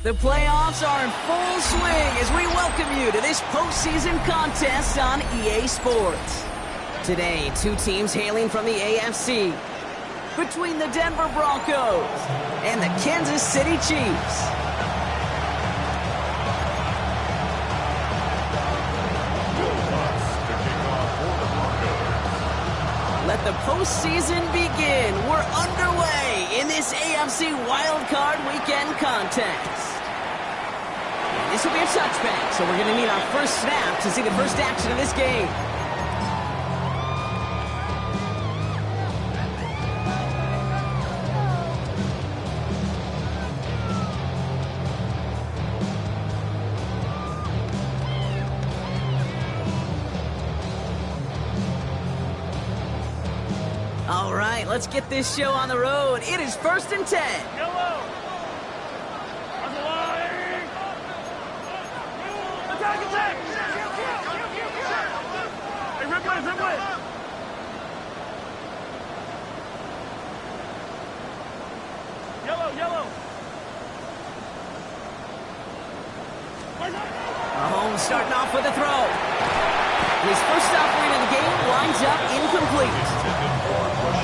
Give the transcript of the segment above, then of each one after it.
The playoffs are in full swing as we welcome you to this postseason contest on EA Sports. Today, two teams hailing from the AFC. Between the Denver Broncos and the Kansas City Chiefs. Let the postseason begin. We're underway in this AFC Wildcard Weekend contest. And this will be a touchback, so we're going to need our first snap to see the first action of this game. All right, let's get this show on the road. It is 1st and 10. Yellow. Attack, attack. Hey, Ripley, Ripley. Yellow, yellow. Mahomes starting off with a throw. His first offering of the game lines up incomplete.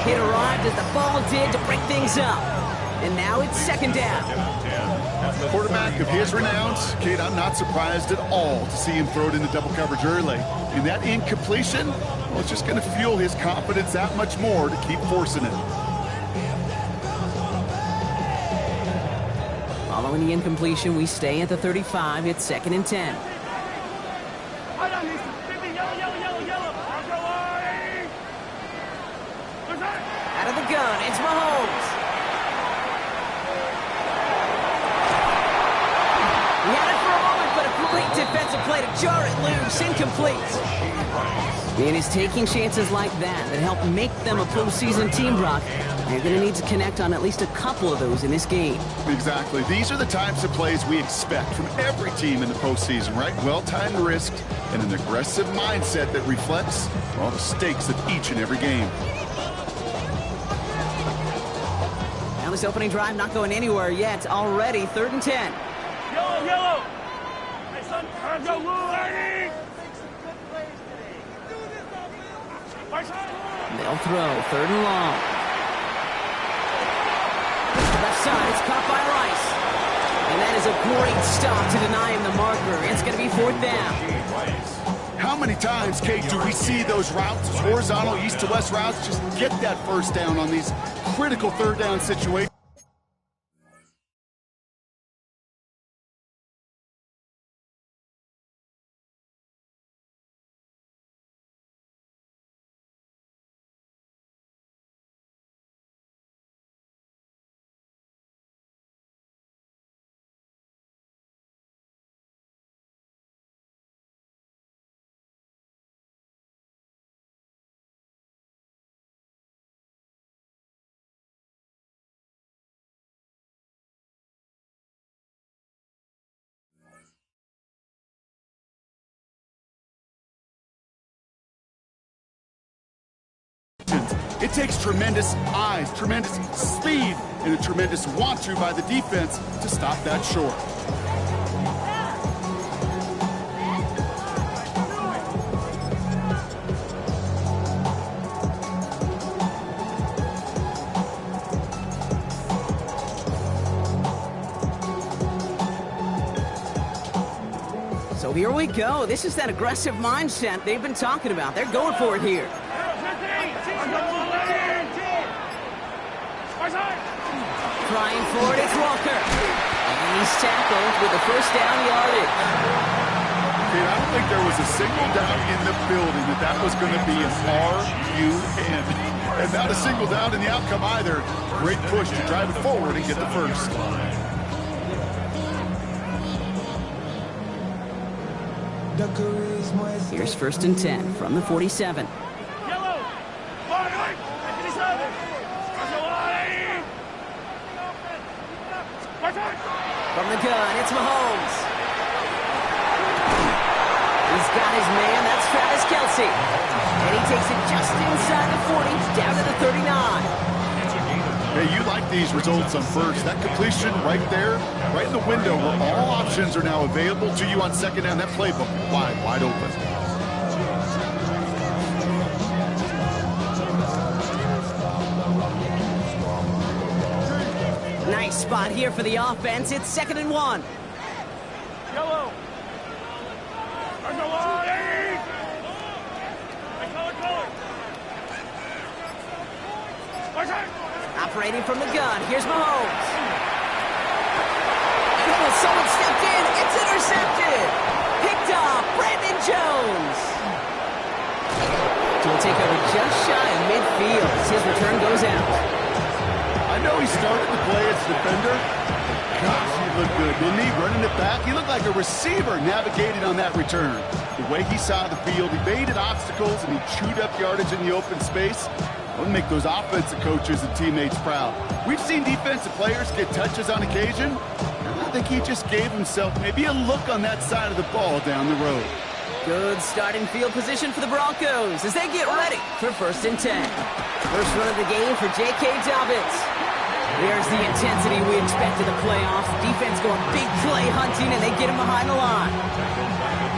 It arrived as the ball did to break things up. And now it's 2nd down. Quarterback of his renown, kid, I'm not surprised at all to see him throw it into double coverage early. And that incompletion, well, it's just going to fuel his confidence that much more to keep forcing it. Following the incompletion, we stay at the 35. It's 2nd and 10. Out of the gun, it's Mahomes. He had it for a moment, but a great defensive play to jar it loose, incomplete. And it's taking chances like that help make them a postseason team, Brock. They're going to need to connect on at least a couple of those in this game. Exactly. These are the types of plays we expect from every team in the postseason, right? Well-timed risk and an aggressive mindset that reflects all the stakes of each and every game. Now this opening drive not going anywhere yet. Already 3rd and 10. Yellow, yellow. Hey, son, go, Lou. They'll throw 3rd and long. Left side, it's caught by Rice. And that is a great stop to deny him the marker. It's going to be 4th down. How many times, Kate, do we see those routes, those horizontal east to west routes, just get that first down on these critical 3rd down situations? It takes tremendous eyes, tremendous speed, and a tremendous want-to by the defense to stop that short. So here we go. This is that aggressive mindset they've been talking about. They're going for it here. Trying for it, it's Walker. And he's tackled with the first down yardage. I don't think there was a single down in the building that was going to be an R-U-N. And not a single down in the outcome either. Great push to drive it forward and get the first. Here's 1st and 10 from the 47. From the gun, it's Mahomes. He's got his man, that's Travis Kelce. And he takes it just inside the 40, down to the 39. Hey, you like these results on first. That completion right there, right in the window where all options are now available to you on second down. That playbook wide open. Nice spot here for the offense. It's 2nd and 1. Yellow. On the line. Color. Operating from the gun. Here's Mahomes. Oh, someone stepped in. It's intercepted. Picked off. Brandon Jones. He'll take over just shy of midfield as his return goes out. I know he started to play as a defender. Gosh, he looked good, didn't he? Running it back. He looked like a receiver navigating on that return. The way he saw the field, he evaded obstacles, and he chewed up yardage in the open space. That would make those offensive coaches and teammates proud. We've seen defensive players get touches on occasion, and I think he just gave himself maybe a look on that side of the ball down the road. Good starting field position for the Broncos as they get ready for 1st and 10. First run of the game for J.K. Dobbins. There's the intensity we expect in the playoffs. Defense going big play hunting, and they get him behind the line.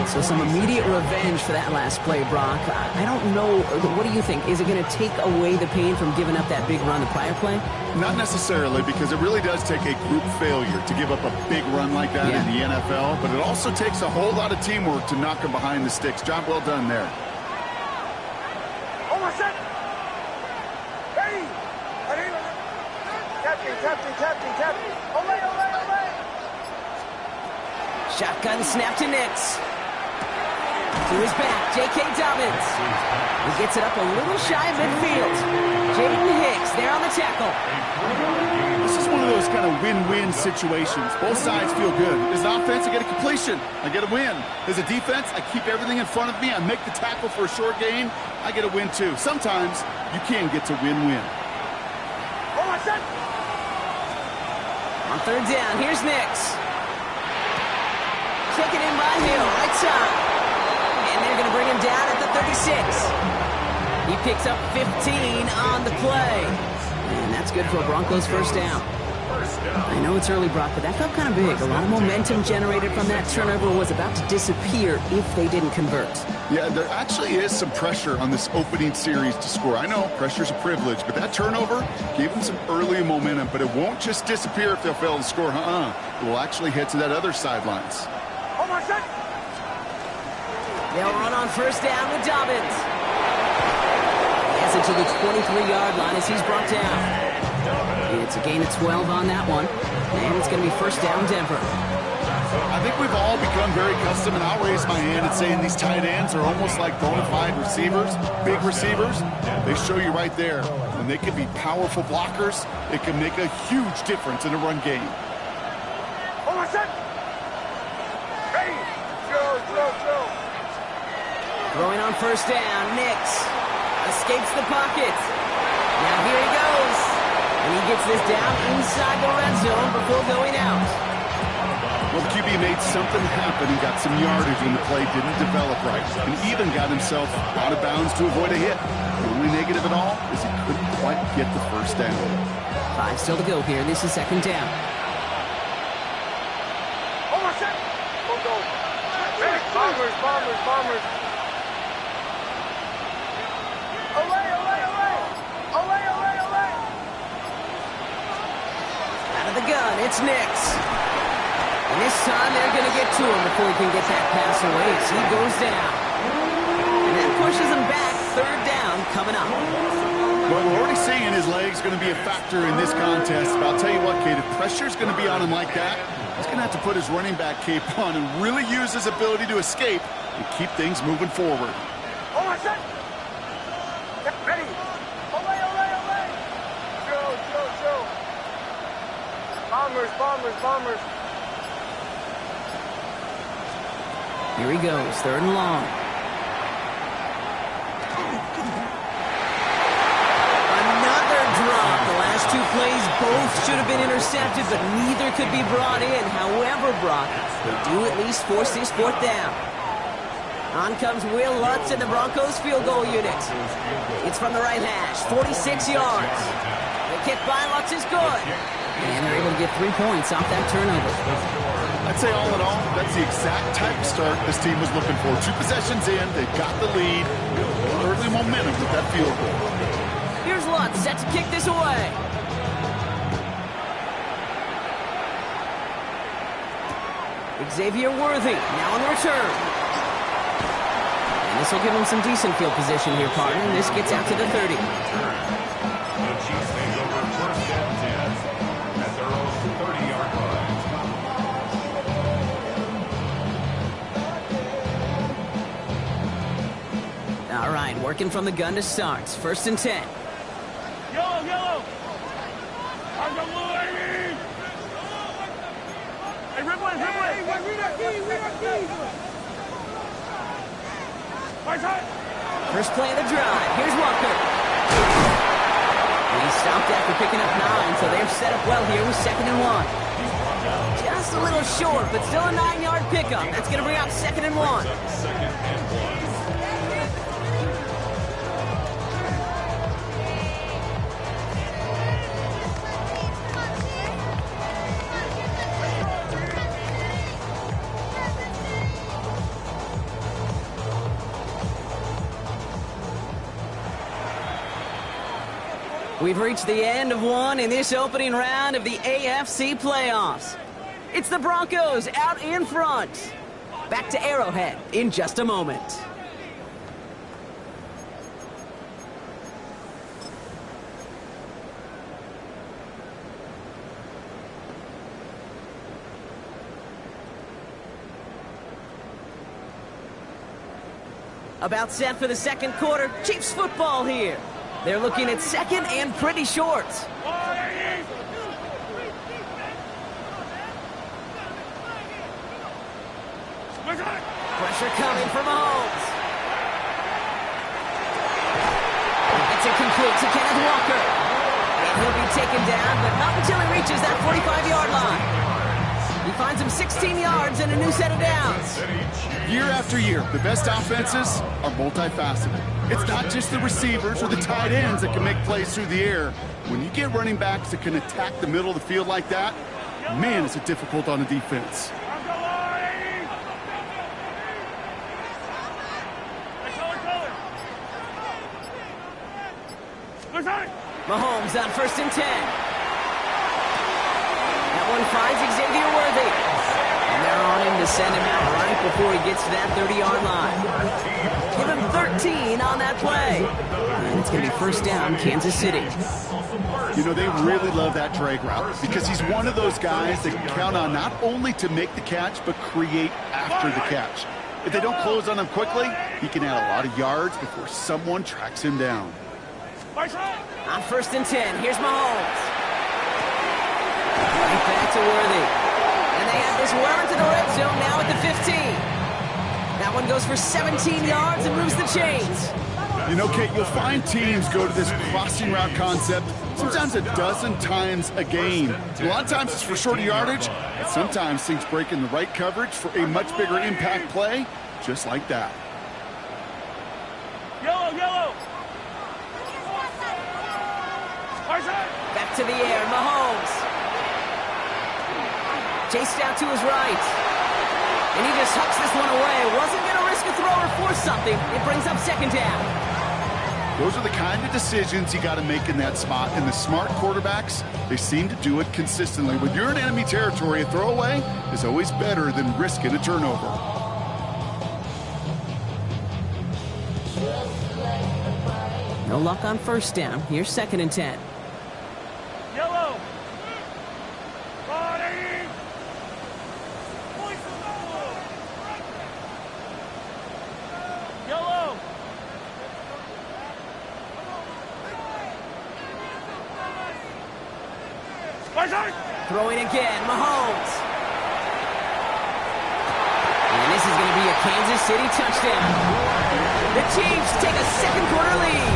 So some immediate revenge for that last play, Brock. I don't know. What do you think? Is it going to take away the pain from giving up that big run the prior play? Not necessarily, because it really does take a group failure to give up a big run like that in the NFL, but it also takes a whole lot of teamwork to knock him behind the sticks. Job well done there. Captain. Ole. Shotgun snap to Nix. To his back, J.K. Dobbins. He gets it up a little shy of midfield. Jaden Hicks there on the tackle. This is one of those kind of win-win situations. Both sides feel good. As an offense, I get a completion. I get a win. As a defense, I keep everything in front of me. I make the tackle for a short gain. I get a win, too. Sometimes you can get to win-win. On 3rd down, here's Nix. Taken in by Hill, right side. And they're going to bring him down at the 36. He picks up 15 on the play. And that's good for a Broncos 1st down. I know it's early, Brock, but that felt kind of big. A lot of momentum generated from that turnover was about to disappear if they didn't convert. Yeah, there actually is some pressure on this opening series to score. I know pressure's a privilege, but that turnover gave them some early momentum, but it won't just disappear if they'll fail to score. It will actually head to that other sidelines. They'll run on 1st down with Dobbins. Gets it to the 23-yard line as he's brought down. It's a gain of 12 on that one, and it's going to be 1st down Denver. I think we've all become very accustomed, and I'll raise my hand and saying these tight ends are almost like bona fide receivers, big receivers. They show you right there. When they can be powerful blockers, it can make a huge difference in a run game. Throwing on 1st down, Nix escapes the pocket. Now here he goes. And he gets this down inside the red zone before going out. Well, the QB made something happen. He got some yardage when the play didn't develop right, and even got himself out of bounds to avoid a hit. The only negative at all is he couldn't quite get the 1st down. 5 still to go here. This is 2nd down. Bombers. Out of the gun, it's Nix. And this time they're going to get to him before he can get that pass away as he goes down. And that pushes him back. 3rd down coming up. Well, we're already seeing his legs going to be a factor in this contest. But I'll tell you what, Kate, if pressure's going to be on him like that, he's going to have to put his running back cape on and really use his ability to escape and keep things moving forward. Ready. Show. Bombers. Here he goes, 3rd and long. Another drop. The last 2 plays both should have been intercepted, but neither could be brought in. However, Brock, they do at least force this 4th down. On comes Will Lutz in the Broncos field goal unit. It's from the right hash, 46 yards. The kick by Lutz is good. And they're able to get 3 points off that turnover. I'd say all in all, that's the exact type of start this team was looking for. 2 possessions in, they've got the lead. Early momentum with that field goal. Here's Lutz set to kick this away. Xavier Worthy now on the return. And this will give him some decent field position here, partner. This gets out to the 30. The Chiefs take over first and 10 at their own 30-yard line. All right, working from the gun to start. 1st and 10. Yellow, yellow. I'm the blue lady. Hey, Ripley, Ripley. Hey, we got key. My time. First play of the drive. Here's Walker. And he stopped after picking up 9, so they're set up well here with 2nd and 1. Just a little short, but still a 9-yard pickup. That's going to bring out 2nd and 1. Second and 1. We've reached the end of one in this opening round of the AFC playoffs. It's the Broncos out in front. Back to Arrowhead in just a moment. About set for the second quarter. Chiefs football here. They're looking at 2nd and pretty short. Pressure coming from Mahomes. It's incomplete to Kenneth Walker. And he'll be taken down, but not until he reaches that 45-yard line. He finds him 16 yards and a new set of downs. Year after year, the best offenses are multifaceted. It's not just the receivers or the tight ends that can make plays through the air. When you get running backs that can attack the middle of the field like that, man, is it difficult on a defense. Mahomes on 1st and 10. That one finds Xavier Worthy. And they're on him to send him out right before he gets to that 30-yard line. Give him 13 on that play. And it's going to be 1st down, Kansas City. You know, they really love that drag route because he's one of those guys that can count on not only to make the catch, but create after the catch. If they don't close on him quickly, he can add a lot of yards before someone tracks him down. On 1st and 10, here's Mahomes. Right back to Worthy. And they have this well into the red zone now at the 15. That one goes for 17 yards and moves the chains. You know, Kate, you'll find teams go to this crossing route concept sometimes a dozen times a game. A lot of times it's for shorter yardage, but sometimes things break in the right coverage for a much bigger impact play, just like that. Yellow, yellow. Back to the air, Mahomes. Chased out to his right. And he just hucks this one away. Wasn't going to risk a throw or force something. It brings up 2nd down. Those are the kind of decisions you got to make in that spot. And the smart quarterbacks, they seem to do it consistently. When you're in enemy territory, a throwaway is always better than risking a turnover. No luck on 1st down. Here's 2nd and 10. Yellow. Yellow. Throwing again, Mahomes. And this is going to be a Kansas City touchdown. The Chiefs take a second quarter lead.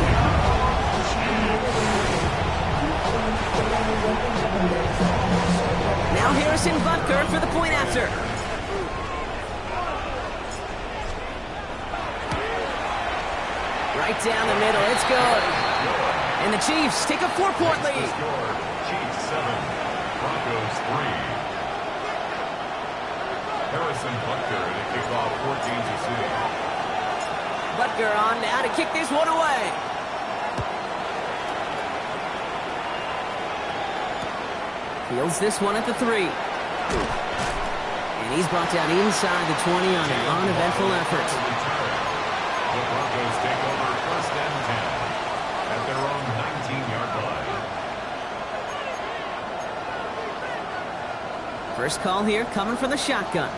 Now Harrison Butker for the point after. Right down the middle, it's good. And the Chiefs take a 4-point lead. Score, Chiefs 7, Broncos 3. Harrison Butker to kick off 14 to 6. Butker on now to kick this one away. Fields this one at the 3. And he's brought down inside the 20 on an uneventful effort. The Broncos take over 1st and 10 at their own 19-yard line. First call here coming from the shotgun.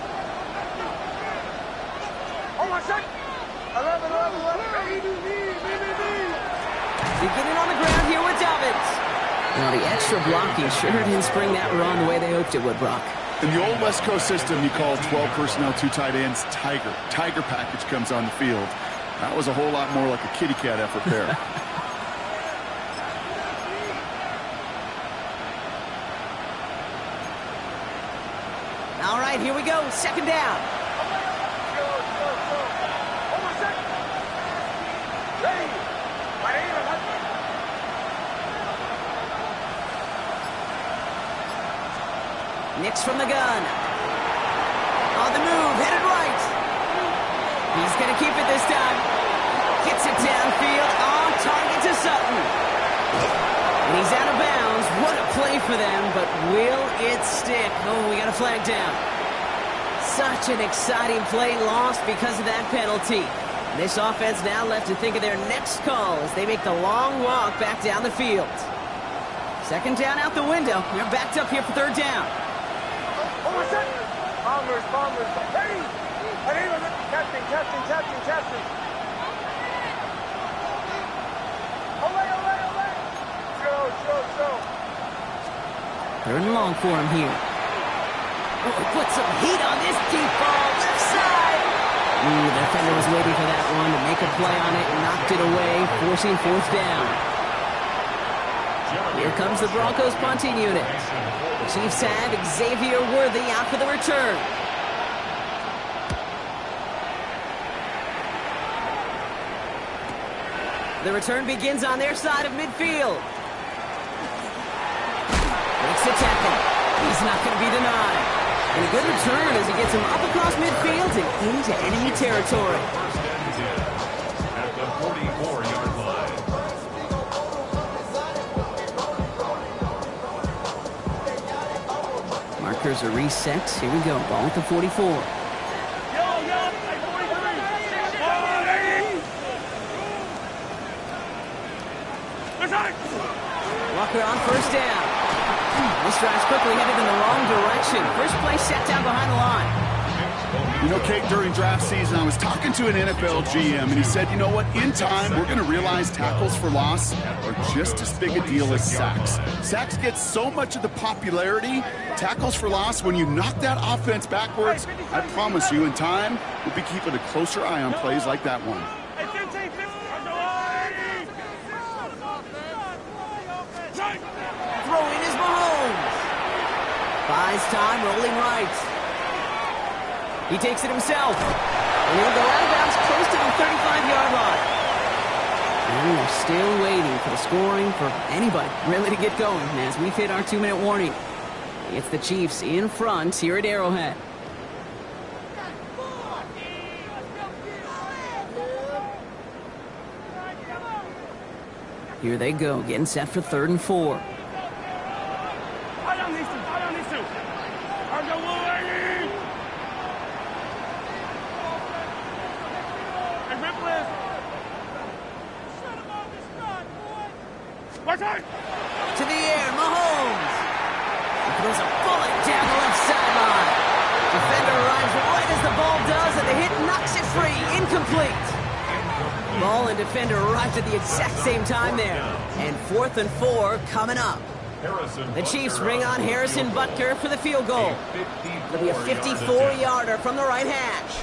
Beginning on the ground here with Dobbins. Now the extra blocking sure didn't spring that run the way they hoped it would, Brock. In the old West Coast system, you call 12 personnel, 2 tight ends, Tiger. Tiger package comes on the field. That was a whole lot more like a kitty cat effort there. All right, here we go. 2nd down. Nix from the gun. On the move, headed right. He's going to keep it this time. Gets it downfield, on target to Sutton. And he's out of bounds. What a play for them, but will it stick? Oh, we got a flag down. Such an exciting play lost because of that penalty. This offense now left to think of their next call as they make the long walk back down the field. 2nd down out the window. They're backed up here for 3rd down. Bombers. Hey! Testing. Show. 3rd and long for him here. Oh, he put some heat on this deep ball. Left side. The defender was waiting for that one to make a play on it and knocked it away, forcing 4th down. Here comes the Broncos punting unit. The Chiefs have Xavier Worthy out for the return. The return begins on their side of midfield. Makes the tackle. He's not going to be denied. And a good return as he gets him up across midfield and into enemy territory. 1st and 10 at the 44-yard line. Markers are reset. Here we go. Ball at the 44. Walker on 1st down. This drive's quickly headed in the wrong direction. First play set down behind the line. You know, Kate, during draft season, I was talking to an NFL GM, and he said, you know what, in time, we're going to realize tackles for loss are just as big a deal as sacks. Sacks get so much of the popularity. Tackles for loss, when you knock that offense backwards, I promise you, in time, we'll be keeping a closer eye on plays like that one. Throwing is Mahomes. Buys time, rolling right. He takes it himself. And he'll go out of bounds close to the 35-yard line. And we're still waiting for the scoring for anybody really to get going as we've hit our 2-minute warning. It's the Chiefs in front here at Arrowhead. Here they go, getting set for 3rd and 4. To the air, Mahomes. He throws a bullet down the left sideline. Defender arrives right as the ball does, and the hit knocks it free. Incomplete. Ball and defender arrived at the exact same time there. And 4th and 4 coming up. The Chiefs bring on Harrison Butker for the field goal. It'll be a 54-yarder from the right hash.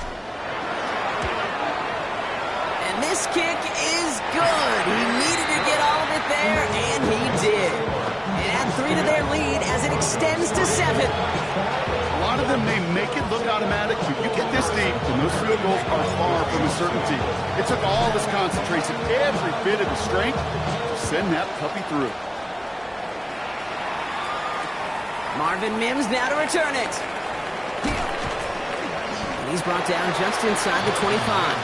And this kick is good. He needed to get all of it there, and he did. And at add 3 to their lead as it extends to 7. A lot of them may make it look automatic, but you get this deep, and those field goals are far from a certainty. It took all this concentration, every bit of the strength, to send that puppy through. Marvin Mims now to return it. And he's brought down just inside the 25.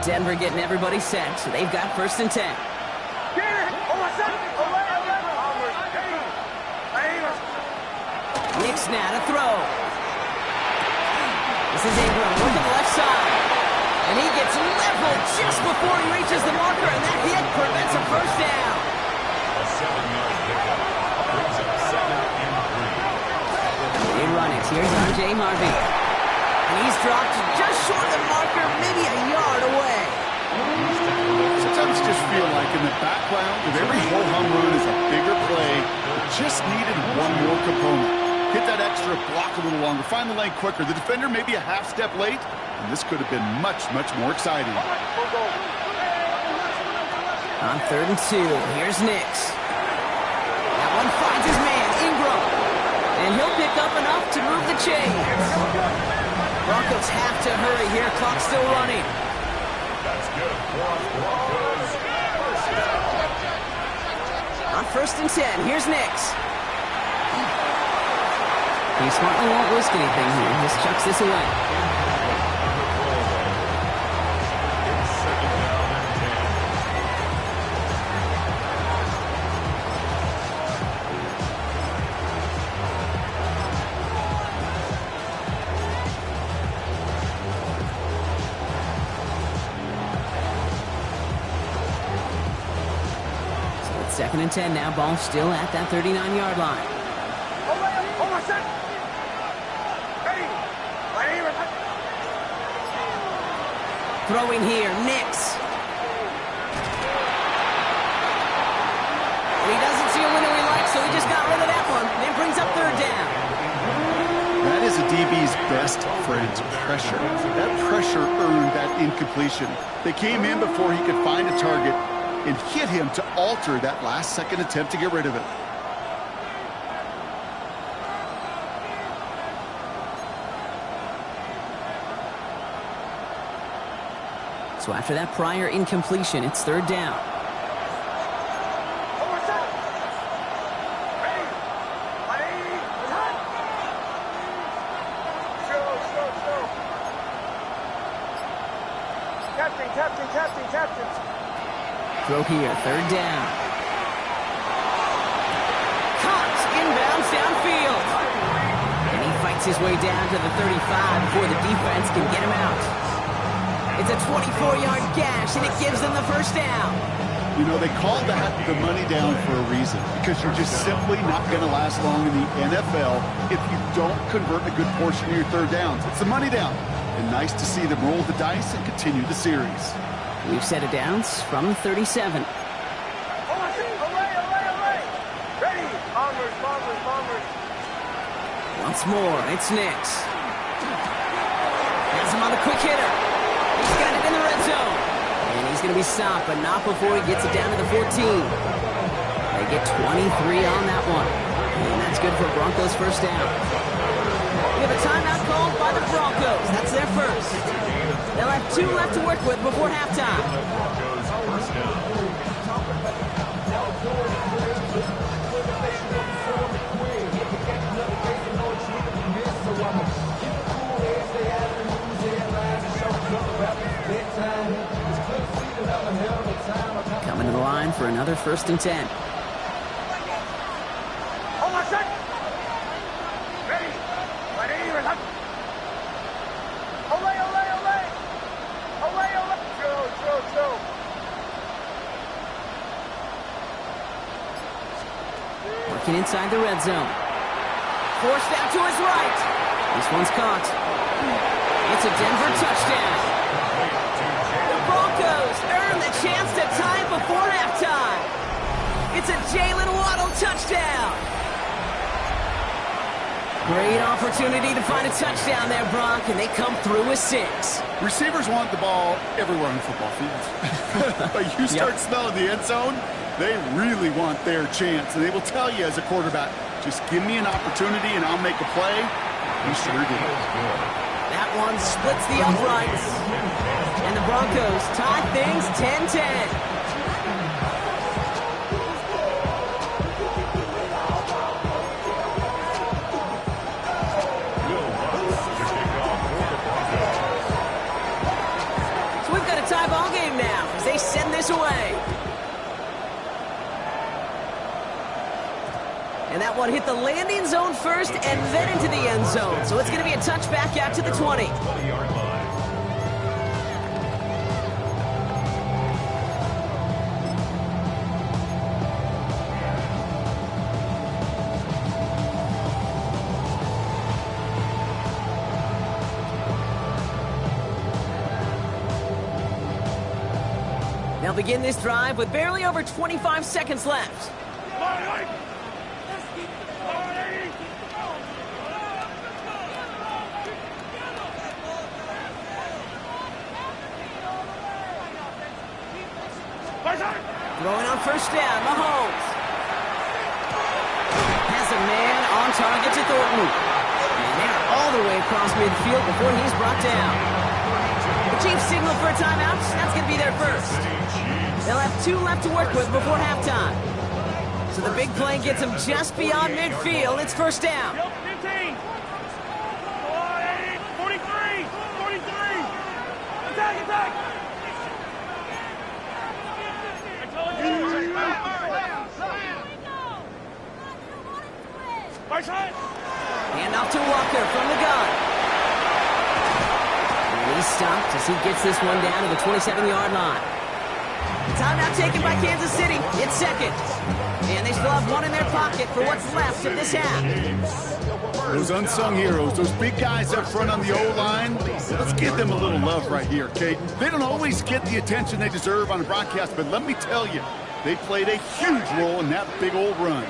Denver getting everybody set, so they've got 1st and 10. Knicks now to throw. This is Ingram working the left side. And he gets leveled just before he reaches the marker, and that hit prevents a 1st down. A 7-yard pickup brings up 2nd and 3. They run it. Here's R.J. Harvey. And he's dropped just short of the marker, maybe a yard away. Sometimes you just feel like in the background of every whole home run is a bigger play. It just needed one more component. Hit that extra block a little longer, find the lane quicker. The defender maybe a half step late, and this could have been much, much more exciting. On 3rd and 2, here's Nix. That one finds his man, Ingram. And he'll pick up enough to move the chains. Broncos have to hurry here. Clock still running. That's good for Broncos. On 1st and 10, here's Nix. He smartly won't risk anything here. Just chucks this away. It's 2nd down and 10. So it's 2nd and 10 now. Ball still at that 39-yard line. Throwing here, Nix. And he doesn't see a window he likes, so he just got rid of that one. Then brings up 3rd down. That is a DB's best friend, pressure. That pressure earned that incompletion. They came in before he could find a target and hit him to alter that last-second attempt to get rid of it. So after that prior incompletion, it's 3rd down. Captain. Throw here, 3rd down. Caught inbounds downfield. And he fights his way down to the 35 before the defense can get him out. It's a 24-yard gash, and it gives them the 1st down. You know, they called that the money down for a reason, because you're just simply not going to last long in the NFL if you don't convert a good portion of your 3rd downs. It's the money down. And nice to see them roll the dice and continue the series. We've set it downs from 37. Ready! Bombers. Once more, it's Nix. Has him on the quick hitter. He's got it in the red zone. And he's going to be stopped, but not before he gets it down to the 14. They get 23 on that one. And that's good for Broncos' 1st down. We have a timeout called by the Broncos. That's their 1st. They'll have 2 left to work with before halftime. Broncos 1st down. Coming to the line for another 1st and 10. Working inside the red zone. Forced out to his right. This one's caught. It's a Denver touchdown. The Broncos earn the chance to tie it before halftime. It's a Jalen Waddle touchdown. Great opportunity to find a touchdown there, Brock, and they come through with 6. Receivers want the ball everywhere on football fields. But you start smelling the end zone, they really want their chance. And they will tell you as a quarterback, just give me an opportunity and I'll make a play. He sure did. That one splits the uprights. And the Broncos tie things 10-10. Tie ball game now as they send this away. And that one hit the landing zone first and then into the end zone. So it's going to be a touchback out to the 20. They'll begin this drive with barely over 25 seconds left. Throwing on first down, Mahomes. Has a man on target to Thornton. And they're all the way across midfield before he's brought down. The Chiefs signal for a timeout. That's going to be their first. They'll have 2 left to work with before halftime. So the big play gets them just beyond midfield. It's first down. 15. 43. 43. Attack. Hand off to Walker from the gun. And he's stopped as he gets this one down to the 27-yard line. Timeout taken by Kansas City. It's second. And they still have one in their pocket for what's left of this half. Those unsung heroes, those big guys up front on the O-line, let's give them a little love right here, Kate. They don't always get the attention they deserve on a broadcast, but let me tell you, they played a huge role in that big old run.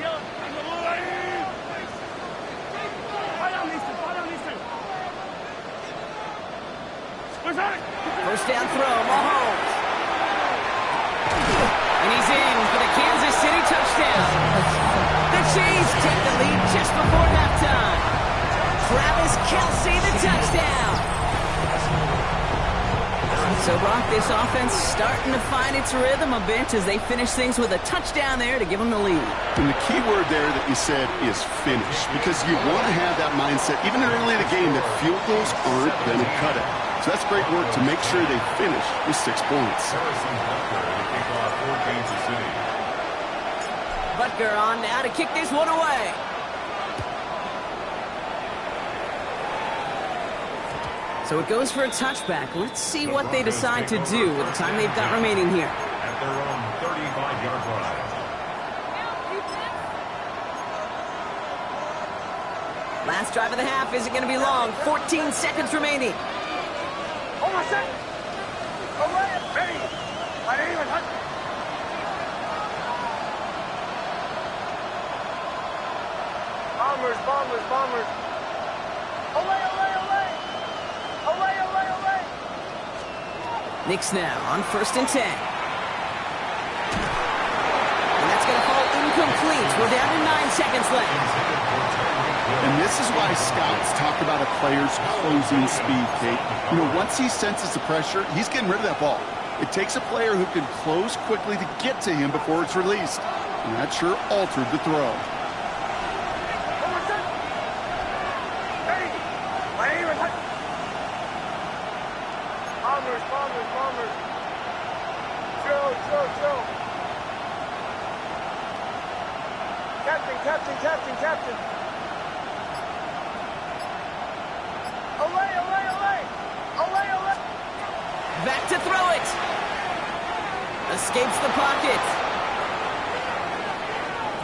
First down throw, Mahomes. And he's in for the Kansas City touchdown. The Chiefs take the lead just before halftime. Travis Kelce, the touchdown. So, Brock, this offense starting to find its rhythm a bit as they finish things with a touchdown there to give them the lead. And the key word there that you said is finish, because you want to have that mindset, even early in the game, that field goals aren't going to cut it. So that's great work to make sure they finish with 6 points. Butker on now to kick this one away. So it goes for a touchback. Let's see what they decide to do with the time they've got remaining here. At their own 35-yard line. Last drive of the half isn't going to be long. 14 seconds remaining. Hold on a second. Away. Ready. I didn't even touch. Bombers. Away. Knicks now on 1st and 10. And that's going to fall incomplete. We're down to 9 seconds left. And this is why scouts talk about a player's closing speed, Kate. You know, once he senses the pressure, he's getting rid of that ball. It takes a player who can close quickly to get to him before it's released. And that sure altered the throw. Bombers. Chill. Captain. Away. Back to throw it. Escapes the pocket.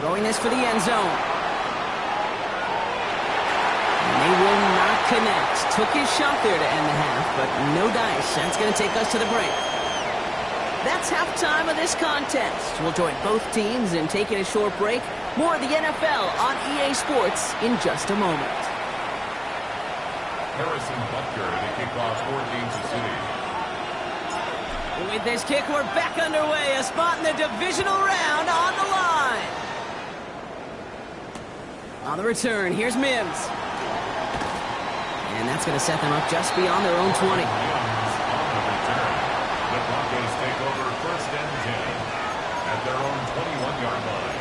Throwing this for the end zone. And they will not connect. Took his shot there to end the half, but no dice. That's going to take us to the break. That's halftime of this contest. We'll join both teams in taking a short break. More of the NFL on EA Sports in just a moment. Harrison Butker to kick off for Kansas City. With this kick, we're back underway. A spot in the divisional round on the line. On the return, here's Mims. And that's going to set them up just beyond their own 20. On the return, the Broncos take over first and 10 at their own 21-yard line.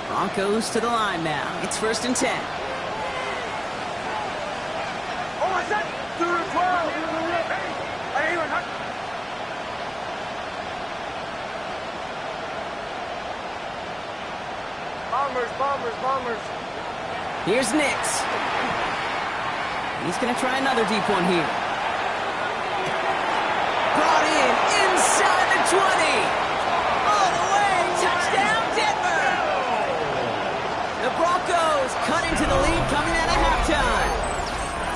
Broncos to the line now. It's first and 10. Oh, I said, through the 12. I even hurt. Bombers. Here's Nix. He's going to try another deep one here. Brought in inside the 20. All the way. Touchdown, Denver. The Broncos cut into the lead coming out of halftime.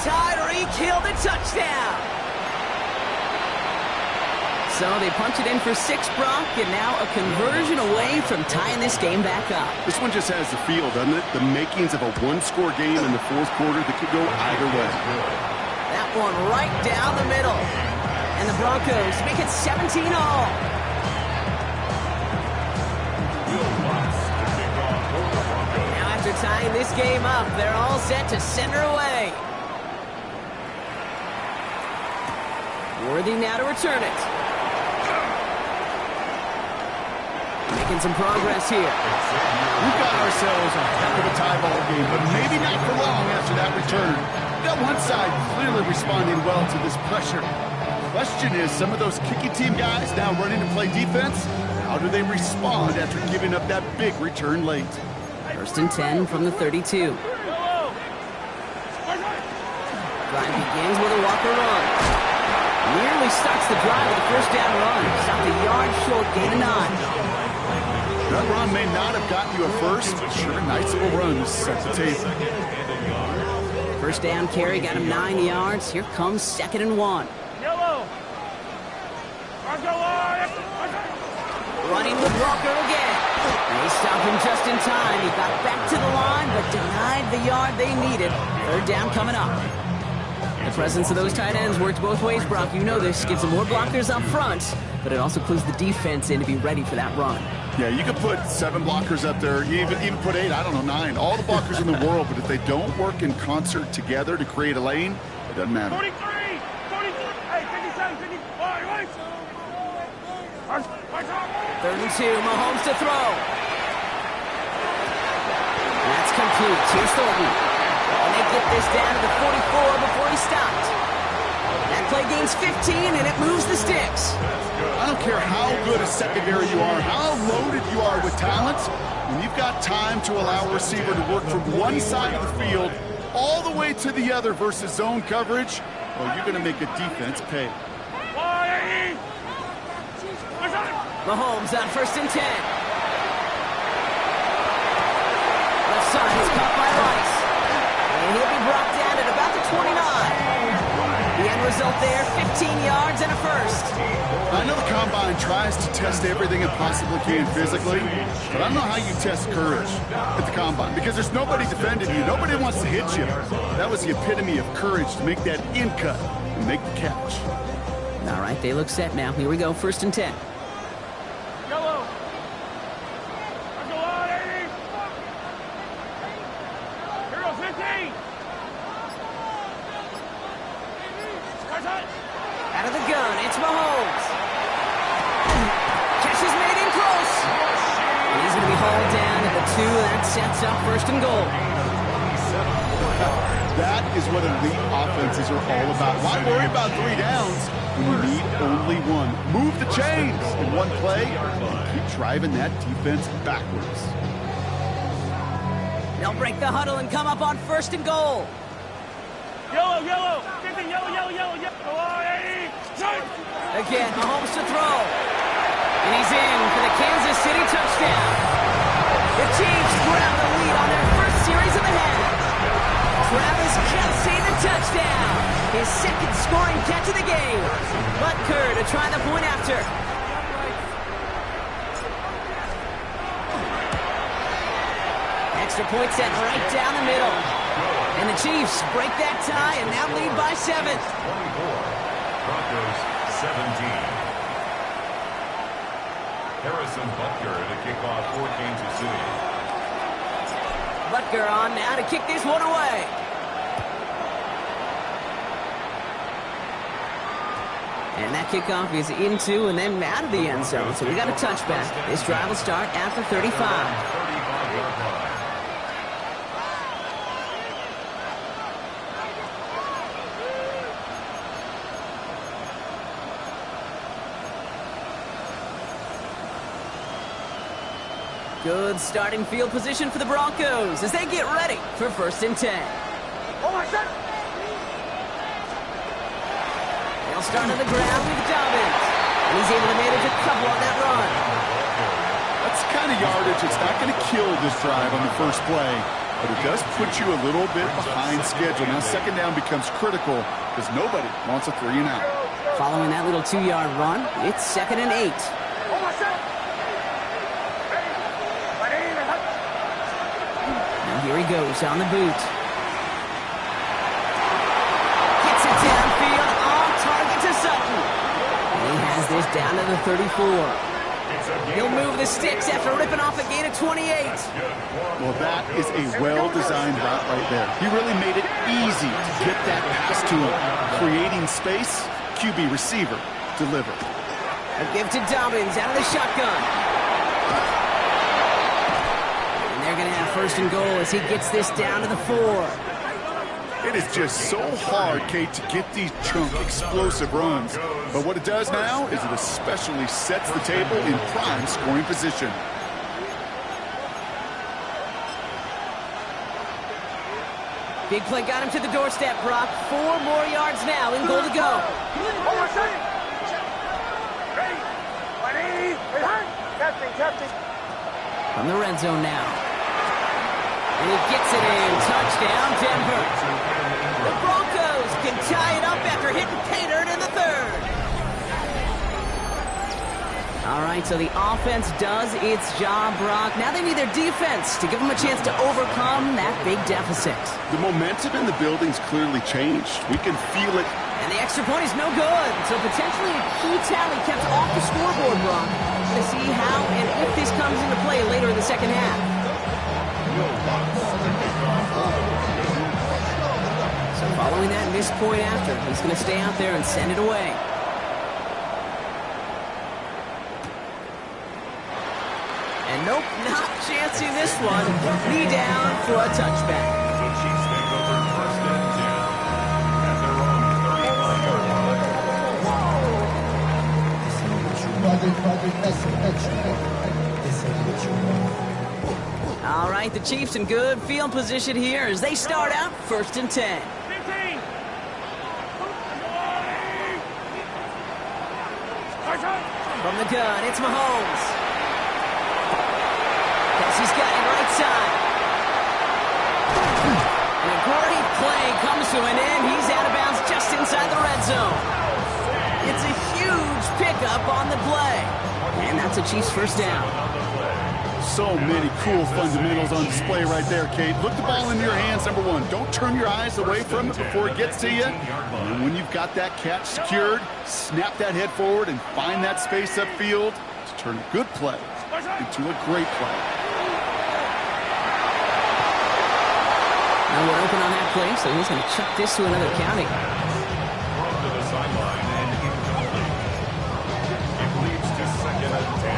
Tyreek Hill the touchdown. So they punch it in for 6, Brock, and now a conversion away from tying this game back up. This one just has the feel, doesn't it? The makings of a one-score game in the fourth quarter that could go either way. That one right down the middle. And the Broncos make it 17 all. Now after tying this game up, they're all set to send her away. Worthy now to return it. Making some progress here. We've got ourselves a heck of a tie ball game, but maybe not for long after that return. That one side clearly responding well to this pressure. The question is, some of those kicking team guys now running to play defense, how do they respond after giving up that big return late? First and 10 from the 32. Drive begins with a Walker run. Nearly starts the drive with a first down run. Stopped a yard short, gain of 9. That run may not have gotten you a first, but sure, nice little run to set the table. First down carry got him 9 yards. Here comes second and 1. Running with Walker again. They stopped him just in time. He got back to the line, but denied the yard they needed. Third down coming up. The presence of those tight ends works both ways, Brock. You know this. Gives them more blockers up front, but it also clues the defense in to be ready for that run. Yeah, you could put 7 blockers up there, you even put 8, I don't know, 9. All the blockers in the world, but if they don't work in concert together to create a lane, it doesn't matter. 43, hey, 57, 50, wait. Third and 2, Mahomes to throw. That's complete. Here's Thornton. And they get this down to the 44 before he stopped. That play gains 15, and it moves the sticks. I don't care how good a secondary you are, how loaded you are with talent, when you've got time to allow a receiver to work from one side of the field all the way to the other versus zone coverage, well, you're going to make a defense pay. Mahomes on first and 10. Left side is caught by Rice. And he'll be brought down at about the 29. The end result there, 15 yards and a first. I know the Combine tries to test everything it possibly can physically, but I don't know how you test courage at the Combine because there's nobody defending you. Nobody wants to hit you. That was the epitome of courage to make that in cut and make the catch. All right, they look set now. Here we go, first and 10. Yellow. Hero 15. Out of the gun, it's Mahomes. Catch is made in close. And he's going to be hauled down at the 2. That sets up first and goal. That is what elite offenses are all about. Why worry about 3 downs when you need only 1? Move the chains in one play and keep driving that defense backwards. They'll break the huddle and come up on first and goal. Yellow. 15, yellow. Again, Mahomes to throw. And he's in for the Kansas City touchdown. The Chiefs grab the lead on their first series of the half. Travis Kelce the touchdown. His second scoring catch of the game. Butker to try the point after. Extra point set right down the middle. And the Chiefs break that tie and now lead by 7. 24. Broncos 17. Harrison Butker to kick off for Kansas City. Butker on now to kick this one away. And that kickoff is into and then out of the end zone. So we got a touchback. This drive will start after 35. 35-yard line. Good starting field position for the Broncos as they get ready for 1st and 10. They'll start on the ground with Dobbins. And he's able to manage a couple on that run. That's the kind of yardage that's not going to kill this drive on the first play, but it does put you a little bit behind schedule. Now 2nd down becomes critical because nobody wants a 3 and out. Following that little 2-yard run, it's 2nd and 8. Here he goes on the boot. Gets it downfield, on target to Sutton. And he has this down to the 34. He'll move the sticks after ripping off a gain of 28. Well, that is a well-designed route right there. He really made it easy to get that pass to him. Creating space, QB receiver, deliver. A give to Dobbins out of the shotgun. They're going to have 1st and goal as he gets this down to the 4. It is just so hard, Kate, to get these chunk, explosive runs. But what it does now is it especially sets the table in prime scoring position. Big play got him to the doorstep, Brock. 4 more yards now and goal to go. From the red zone now. And he gets it in. Touchdown, Denver. The Broncos can tie it up after hitting pay dirt in the 3rd. All right, so the offense does its job, Brock. Now they need their defense to give them a chance to overcome that big deficit. The momentum in the building's clearly changed. We can feel it. And the extra point is no good. So potentially a key tally kept off the scoreboard, Brock. To see how and if this comes into play later in the 2nd half. So following that missed point after, he's going to stay out there and send it away. And nope, not chancing this one. Knee down for a touchback. The Chiefs take over 1st and 10 at their own 35-yard line. All right, the Chiefs in good field position here as they start out 1st and 10. From the gun, it's Mahomes. He's got it right side. And a great play comes to an end. He's out of bounds just inside the red zone. It's a huge pickup on the play. And that's a Chiefs 1st down. So many cool fundamentals on display right there, Kate. Look the ball into your hands, number 1. Don't turn your eyes away from it before it gets to you. And when you've got that catch secured, snap that head forward and find that space upfield to turn a good play into a great play. Now we're open on that play, so he's going to chuck this to another county. Thrown to the sideline and incomplete. It leads to 2nd and 10.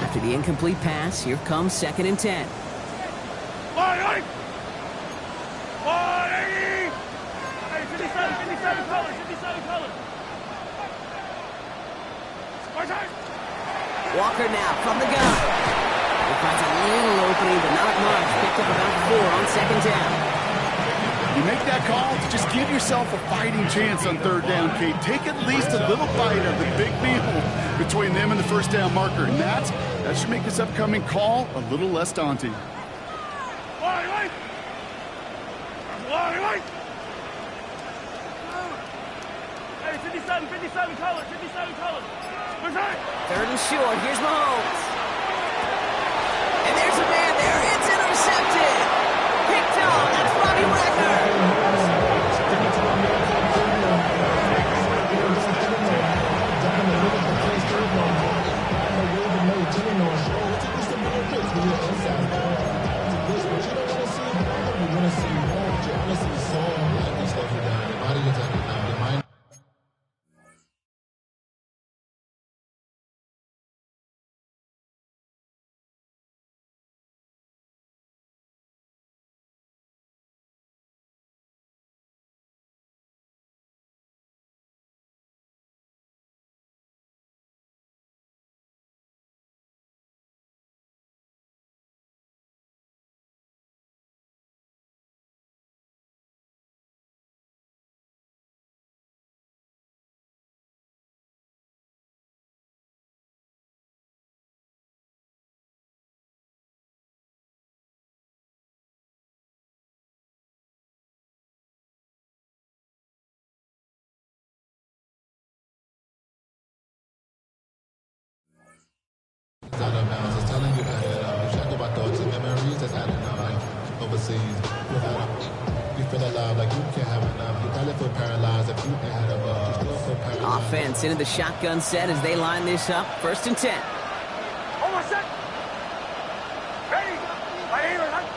After the incomplete pass, here comes 2nd and 10. Walker now from the gun. He finds a little opening, but not much. Picked up about 4 on 2nd down. You make that call to just give yourself a fighting chance on 3rd down, Kate. Take at least a little bite of the big meal between them and the 1st down marker. And that should make this upcoming call a little less daunting. Hey, 57 color, 57 color. Third and short. Here's Mahomes. And there's a man there. It's intercepted. Picked off. That's Bobby Wagner. Out of bounds. I was telling you that if you go about thoughts and memories that's adding up, like overseas. You feel alive, like you can't have enough. You probably feel paralyzed if you ain't had a bug. You still feel paralyzed. Offense into the shotgun set as they line this up. 1st and 10. Almost set. Ready. My aim is hot.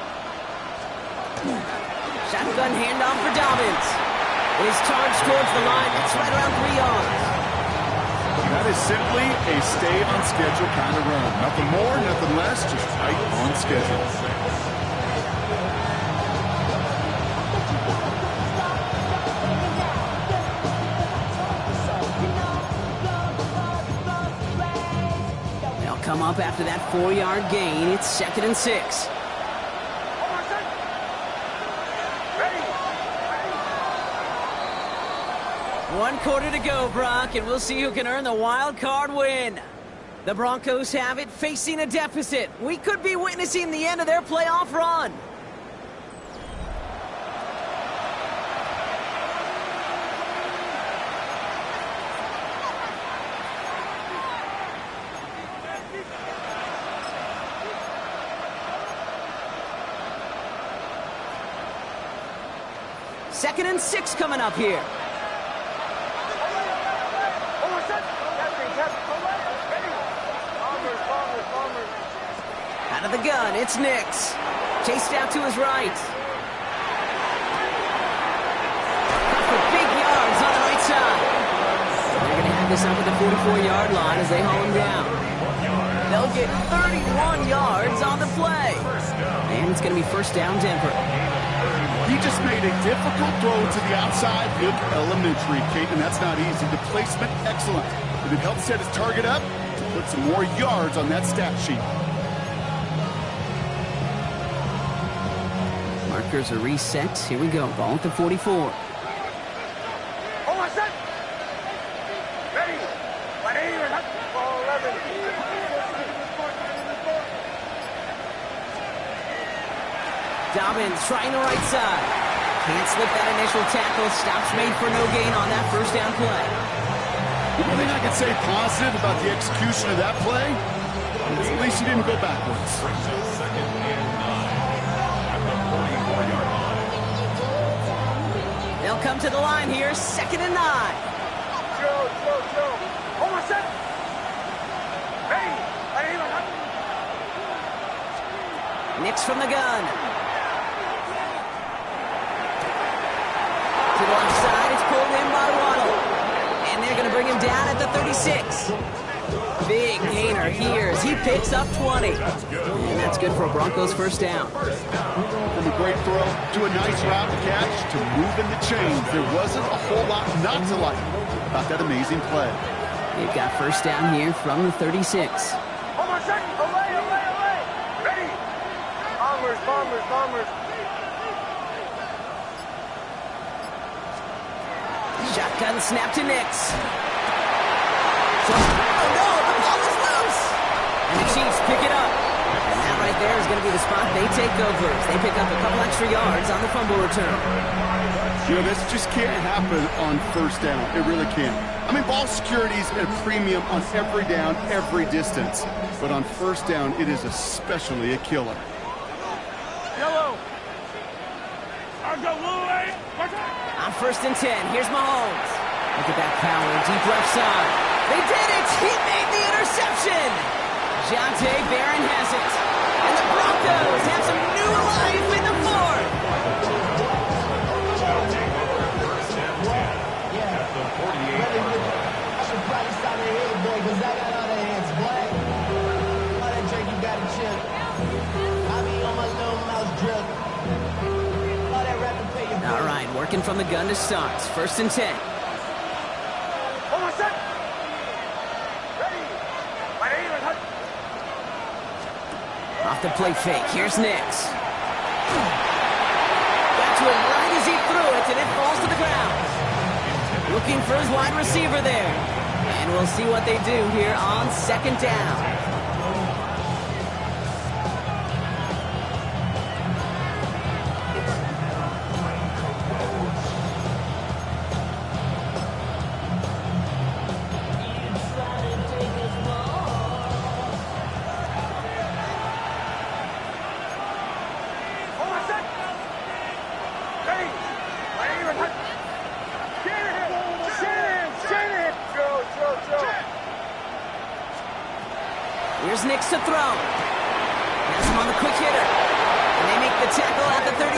Shotgun handoff for Dobbins. It is charged towards the line. That's right around 3 yards. That is simply a stay on schedule kind of run. Nothing more, nothing less, just right on schedule. They'll come up after that 4-yard gain. It's 2nd and 6. One quarter to go, Brock, and we'll see who can earn the wild card win. The Broncos have it, facing a deficit. We could be witnessing the end of their playoff run. Second and 6 coming up here. Out of the gun, it's Nix. Chased out to his right. For big yards on the right side. They're going to have this up at the 44-yard line as they haul him down. They'll get 31 yards on the play. And it's going to be 1st down Denver. He just made a difficult throw to the outside. Look elementary, Kate, and that's not easy. The placement, excellent. But it helped set his target up to put some more yards on that stat sheet. Markers are reset. Here we go. Ball at the 44. Almost set. Ready. My aim is hot. Ball 11. Dobbins trying the right side. Can't slip that initial tackle. Stops made for no gain on that 1st down play. The only thing I can say positive about the execution of that play is at least he didn't go backwards. 2nd and 9 at the 44-yard line. They'll come to the line here. 2nd and 9. Joe. Almost set. Ready. My aim is hot. Nix from the gun. To the left side, it's pulled in by Waddle. And they're going to bring him down at the 36. Big gainer here as he picks up 20. And that's good for a Broncos 1st down. From a great throw to a nice route to catch to moving the chains. There wasn't a whole lot not to like about that amazing play. They've got 1st down here from the 36. Almost set. Away. Ready. Bombers. Shotgun snap to Nix. Oh no, the ball is loose. And the Chiefs pick it up. And that right there is going to be the spot they take over as they pick up a couple extra yards on the fumble return. You know, this just can't happen on first down. It really can't. I mean, ball security is at a premium on every down, every distance. But on first down, it is especially a killer. Yellow. I'll go away. On 1st and 10, here's Mahomes. Look at that power, deep left side. They did it! He made the interception! Jonte Barron has it. And the Broncos have some new life in the fourth. All right, working from the gun to start. 1st and 10. Hold on, set. Ready. My name is Hudson. Off the play fake, here's Nix. Got to him right as he threw it, and it falls to the ground. Looking for his wide receiver there. And we'll see what they do here on 2nd down. Here's Nix to throw. Has him on the quick hitter. And they make the tackle at the 38.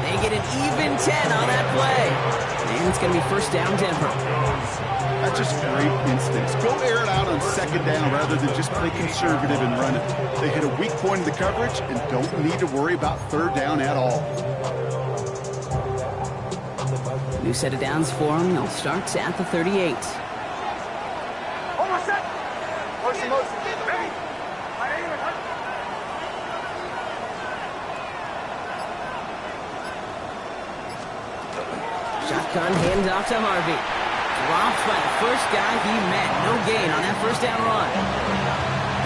They get an even 10 on that play. And it's going to be 1st down Denver. That's just great instincts. Go air it out on 2nd down rather than just play conservative and run it. They hit a weak point in the coverage and don't need to worry about 3rd down at all. New set of downs for them. They'll start at the 38. Hold on, set. Motion. Ready. My name is Hudson. Shotgun handoff to Harvey. Dropped by the first guy he met. No gain on that 1st down run.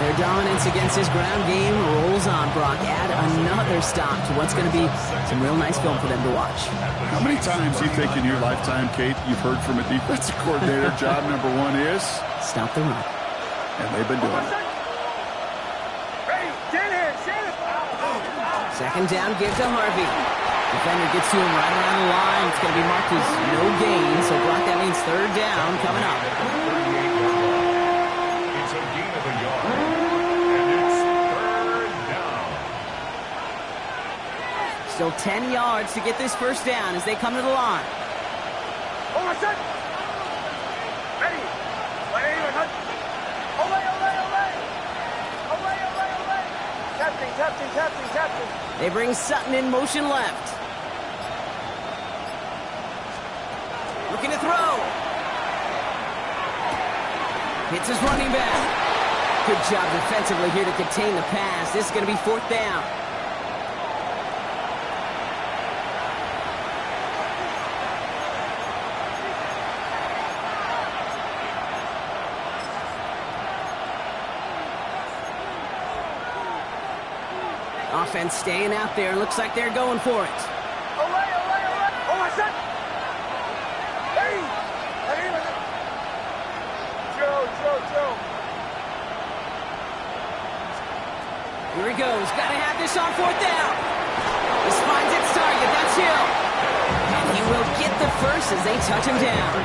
Their dominance against his ground game rolls on, Brock. Add another stop to what's going to be some real nice film for them to watch. How many times do you think in your lifetime, Kate, you've heard from a defensive coordinator, job number 1 is? Stop the run. And they've been doing it. Ready. Get in. 2nd down, give to Harvey. Defender gets to him right around the line. It's going to be marked as no gain. So, Brock, that means 3rd down coming up. It's a gain of a yard. And it's 3rd down. Still 10 yards to get this 1st down as they come to the line. Hold on, set. Ready. My name is Hudson. Olay. Captain. They bring Sutton in motion left. Looking to throw. Hits his running back. Good job defensively here to contain the pass. This is going to be 4th down. Offense staying out there. Looks like they're going for it. Olay. Hold on, set. Hey. My name is Joe. Here he goes. Got to have this on 4th down. This finds its target. That's Hill. And he will get the first as they touch him down.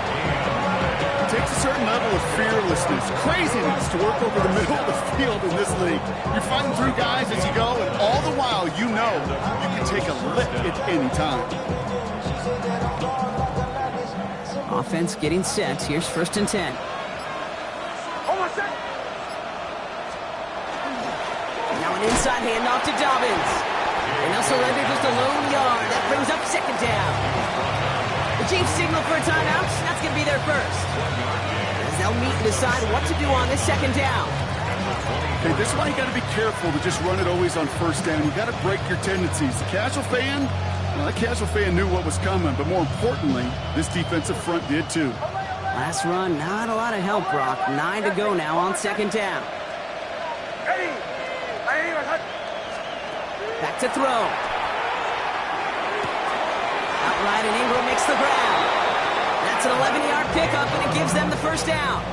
It takes a certain level of fearlessness, craziness to work over the middle of the field in this league. You're fighting through guys as you go, and all the while you know you can take a lick at any time. Offense getting set. Here's 1st and 10. Hold on, set. Now an inside handoff to Dobbins. And they'll surrender just a lone yard. That brings up 2nd down. The Chiefs signal for a timeout. That's going to be their first. As they'll meet and decide what to do on this 2nd down. Okay, this is why you got to be careful to just run it always on 1st down. You got to break your tendencies. The casual fan, well, that casual fan knew what was coming, but more importantly, this defensive front did too. Last run, not a lot of help, Brock. 9 to go now on 2nd down. Ready. My name is to throw. Outright, and Ingram makes the grab. That's an 11-yard pickup, and it gives them the first down.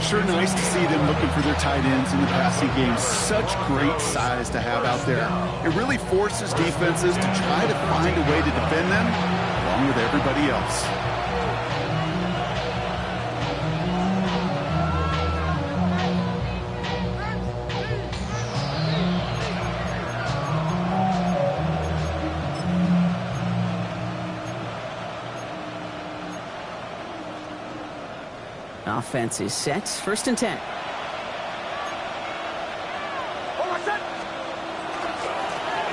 Sure nice to see them looking for their tight ends in the passing game. Such great size to have out there. It really forces defenses to try to find a way to defend them along with everybody else. Offense is set. First and 10.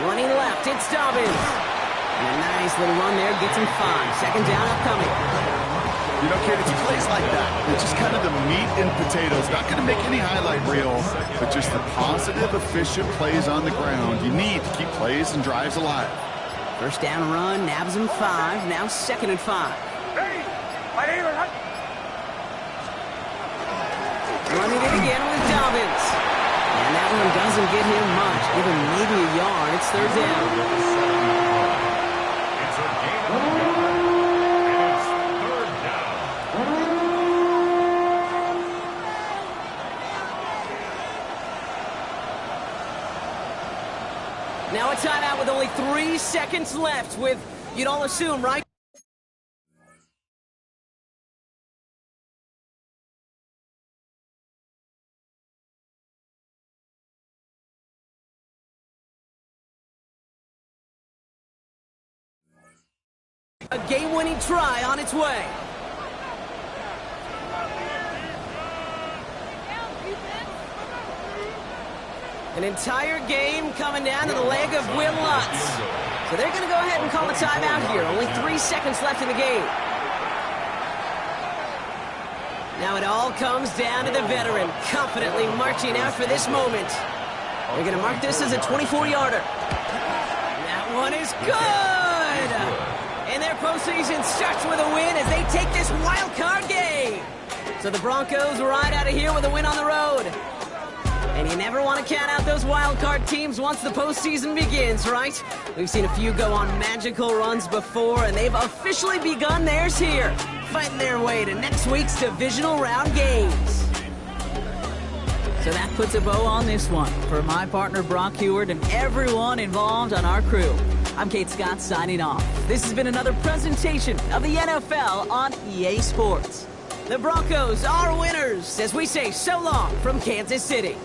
Running left, it's Dobbins. And a nice little run there gets him 5. Second down upcoming. You know, kid, it's plays like that. It's just kind of the meat and potatoes. Not going to make any highlight reel, but just the positive, efficient plays on the ground. You need to keep plays and drives alive. First down run, nabs him 5. Now second and 5. Running it again with Dobbins. And that one doesn't get him much. Give him maybe a yard. It's third down. It's a gain of a yard. And it's third down. Now a timeout with only 3 seconds left with, you'd all assume, right? A game-winning try on its way. An entire game coming down to the leg of Will Lutz. So they're going to go ahead and call a timeout here. Only 3 seconds left in the game. Now it all comes down to the veteran, confidently marching out for this moment. They're going to mark this as a 24-yarder. That one is good! And their postseason starts with a win as they take this wild card game. So the Broncos ride out of here with a win on the road. And you never want to count out those wild card teams once the postseason begins, right? We've seen a few go on magical runs before, and they've officially begun theirs here, fighting their way to next week's divisional round games. So that puts a bow on this one. For my partner Brock Heward and everyone involved on our crew, I'm Kate Scott signing off. This has been another presentation of the NFL on EA Sports. The Broncos are winners as we say so long from Kansas City.